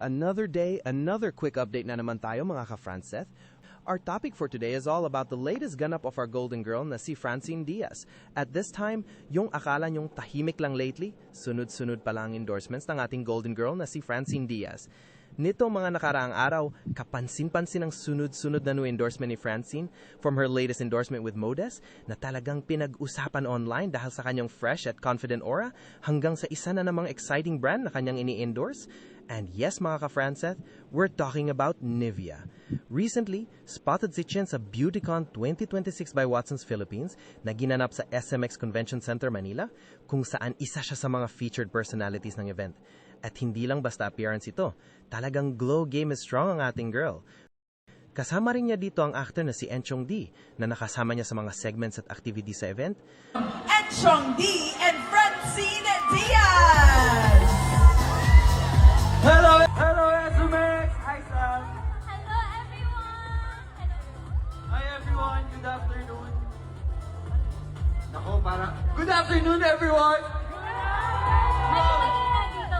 Another day, another quick update na naman tayo mga ka-Franceth. Our topic for today is all about the latest ganap of our golden girl na si Francine Diaz. At this time, yung akala nyong tahimik lang lately, sunod-sunod pa lang endorsements ng ating golden girl na si Francine Diaz. Nito mga nakaraang araw, kapansin-pansin ang sunod-sunod na new endorsement ni Francine from her latest endorsement with Modes na talagang pinag-usapan online dahil sa kanyang fresh at confident aura hanggang sa isa na namang exciting brand na kanyang ini-endorse. And yes mga ka-Franceth, we're talking about Nivea. Recently, spotted si Chin sa BeautyCon 2026 by Watsons Philippines na ginanap sa SMX Convention Center, Manila, kung saan isa siya sa mga featured personalities ng event. At hindi lang basta appearance ito, talagang glow game is strong ang ating girl. Kasama rin niya dito ang actor na si Enchong D na nakasama niya sa mga segments at activities sa event. Enchong D and Francine Diaz! Hello SMX! Hi Sam! Hello everyone! Hi everyone! Good afternoon! Nako, good afternoon everyone!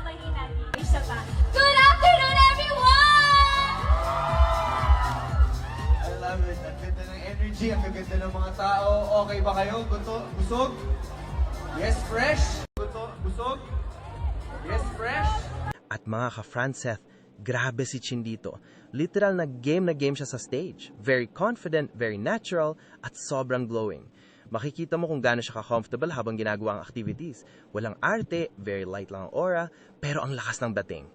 Mahina dito. Isa pa. Good afternoon everyone! I love it. Ang ganda ng energy, ang ganda ng mga tao. Okay ba kayo? Busog? Yes, fresh? Busog? Yes, fresh? At mga ka-Franceth, grabe si Chin dito. Literal na game siya sa stage. Very confident, very natural, at sobrang glowing. Makikita mo kung gaano siya ka-comfortable habang ginagawa ang activities. Walang arte, very light lang ang aura, pero ang lakas ng dating.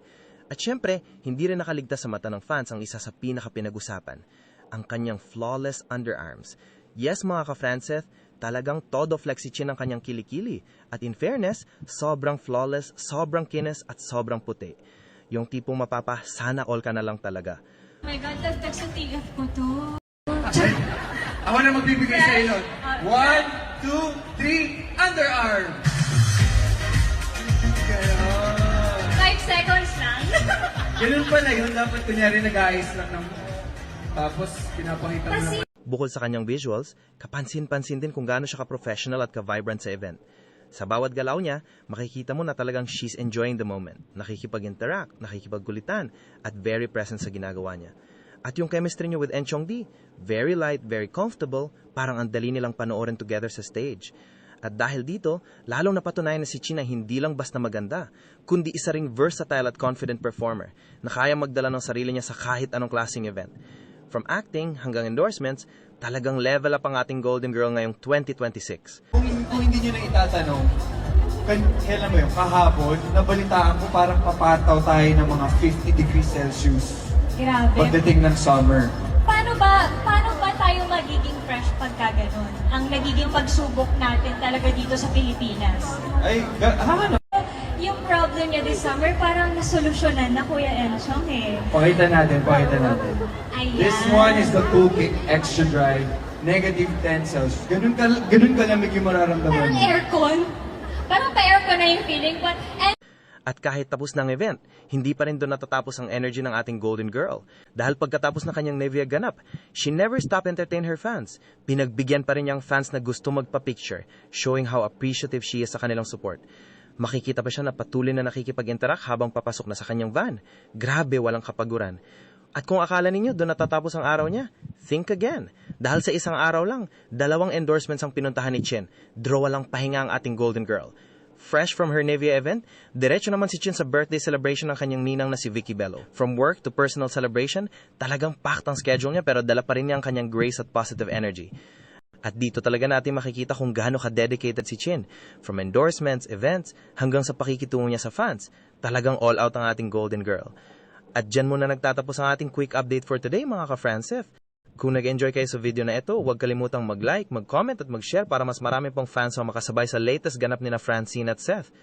At syempre, hindi rin nakaligtas sa mata ng fans ang isa sa pinaka-pinag-usapan, ang kanyang flawless underarms. Yes mga ka-Franceth, talagang todo flex si Chin ang kanyang kilikili. At in fairness, sobrang flawless, sobrang kinis at sobrang puti. Yung tipong mapapa, sana all ka na lang talaga. Oh my God, dagdag sa tigap ko to. Ako na magbibigay sa inyo. 1, 2, 3, underarm! Ganon. 5 seconds lang. Ganun pala yun. Dapat kunyari nag-ayos lang ng... Tapos pinapakita mo lang. Bukod sa kanyang visuals, kapansin-pansin din kung gaano siya ka-professional at ka-vibrant sa event. Sa bawat galaw niya, makikita mo na talagang she's enjoying the moment. Nakikipag-interact, nakikipagkulitan, at very present sa ginagawa niya. At yung chemistry niyo with Enchong D, very light, very comfortable, parang ang dali nilang panoorin together sa stage. At dahil dito, lalong napatunayan na si Chin na hindi lang basta maganda, kundi isa ring versatile at confident performer na kaya magdala ng sarili niya sa kahit anong klaseng event. From acting hanggang endorsements, talagang level up ang ating Golden Girl ngayong 2026. Kung hindi nyo na itatanong, kailan mo yun, kahapon, nabalitaan ko parang papataw tayo ng mga 50 degrees Celsius. Grabe. Pagdating ng summer. Paano ba tayo magiging fresh pagka ganun? Ang nagiging pagsubok natin talaga dito sa Pilipinas. Ay, Yung problem niya this summer, parang nasolusyonan na Kuya Enchong eh. Pakita natin. Ayan. This one is the Coolkick Extra Dry, negative 10 Celsius. Ganun kalamig yung mararamdaman Parang mo. aircon. Parang pa-aircon na yung feeling. At kahit tapos ng event, hindi pa rin doon natatapos ang energy ng ating Golden Girl. Dahil pagkatapos ng kanyang Nivea ganap, she never stopped entertain her fans. Pinagbigyan pa rin niyang fans na gusto magpa-picture, showing how appreciative she is sa kanilang support. Makikita pa siya na patuloy na nakikipag-interact habang papasok na sa kanyang van. Grabe, walang kapaguran. At kung akala ninyo doon natatapos ang araw niya, think again. Dahil sa isang araw lang, 2 endorsements ang pinuntahan ni Chin. Draw walang pahinga ang ating Golden Girl. Fresh from her Nivea event, diretso naman si Chin sa birthday celebration ng kanyang ninang na si Vicky Bello. From work to personal celebration, talagang packed ang schedule niya pero dala pa rin niya ang kanyang grace at positive energy. At dito talaga natin makikita kung gaano ka-dedicated si Chin. From endorsements, events, hanggang sa pakikitungo niya sa fans, talagang all out ang ating Golden Girl. At dyan muna nagtatapos ang ating quick update for today mga ka-Franceth. Kung nag-enjoy kayo sa video na ito, huwag kalimutang mag-like, mag-comment at mag-share para mas marami pang fans ang makasabay sa latest ganap ni na Francine at Seth.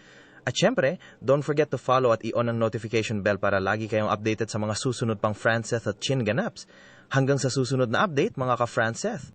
At syempre, don't forget to follow at i-on ang notification bell para lagi kayong updated sa mga susunod pang Franceth at Chin ganaps. Hanggang sa susunod na update mga ka-Franceth.